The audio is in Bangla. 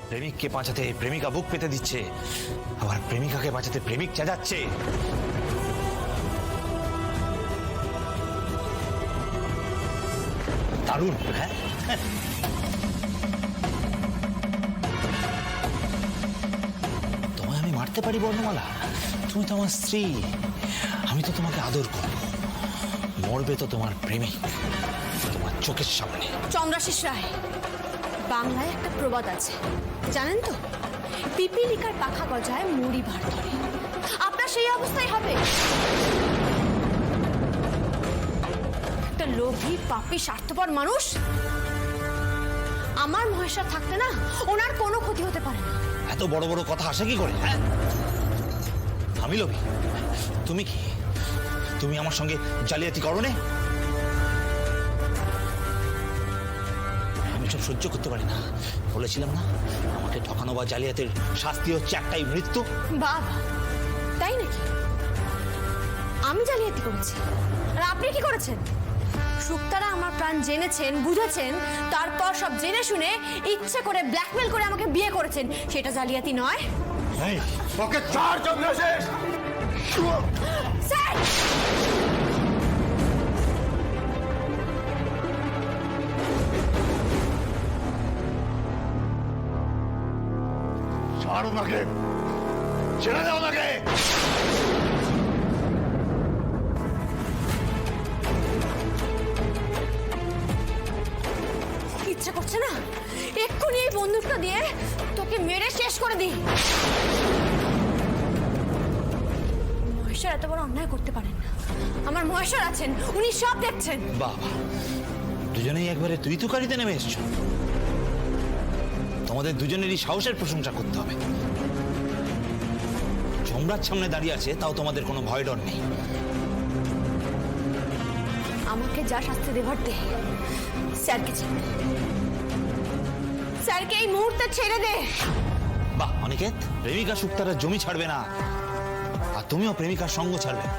প্রেমিককে বাঁচাতে প্রেমিকা বুক পেতে দিচ্ছে, আবার প্রেমিকাকে বাঁচাতে প্রেমিক চেঁচাচ্ছে। দারুণ, হ্যাঁ? তোমায় আমি মারতে পারি বর্ণমালা, তুমি তো আমার স্ত্রী, আমি তো তোমাকে আদর করব। মরবে তো তোমার প্রেমিক তোমার চোখের সামনে। চন্দ্রাশিস রায়, বাংলায় একটা প্রবাদ আছে, জানেন তো? পিপিলিকার পাখা গজায় মুড়ি ভার ধরে। আপনার সেই অবস্থাই হবে। একটা লোভী, পাপী, স্বার্থপর মানুষ। আমার মহেশ্বর থাকতে না ওনার কোনো ক্ষতি হতে পারে না। এত বড় বড় কথা আসে কি করে? আমি লোভী? তুমি কি, তুমি আমার সঙ্গে জালিয়াতি করো না? আমি সব সহ্য করতে পারি না, বলেছিলাম না আমাকে ঠকানো বা জালিয়াতির শাস্তি হচ্ছে একটাই, মৃত্যু। বাবা, তাই নাকি? আমি জালিয়াতি করেছি আর আপনি কি করেছেন? শুক্তারা আমার প্রাণ জেনেছেন, বুঝেছেন, তারপর সব জেনে শুনে ইচ্ছে করে ব্ল্যাকমেল করে আমাকে বিয়ে করেছেন, সেটা জালিয়াতি নয়? ওকে ছাড় চন্দ্রশেষ। স্যার! ছাড় ওনাকে, ছেড়ে দাও ওনাকে। ইচ্ছে করছে না এক্ষুনি এই বন্দুকটা দিয়ে তোকে মেরে শেষ করে দিই। মহেশ্বর এত বড় অন্যায় করতে পারেন না। আমার মহেশ্বর আছেন, উনি সব দেখছেন। বাবা, দুজনেই একবারে তুই তুকারিতে নেমে এসছো। তোমাদের দুজনেরই সাহসের প্রশংসা করতে হবে। সম্রাট সামনে দাঁড়িয়ে আছে, তাও তোমাদের কোনো ভয় ডর নেই। আমাকে যা শাস্তি দেবার দে, স্যারকে ছেড়ে দে। স্যারকে এই মুহূর্তে ছেড়ে দে। বাহ অনিকেত, প্রেমিকা শুক্তারা জমি ছাড়বে না, আর তুমিও প্রেমিকার সঙ্গ ছাড়বে না।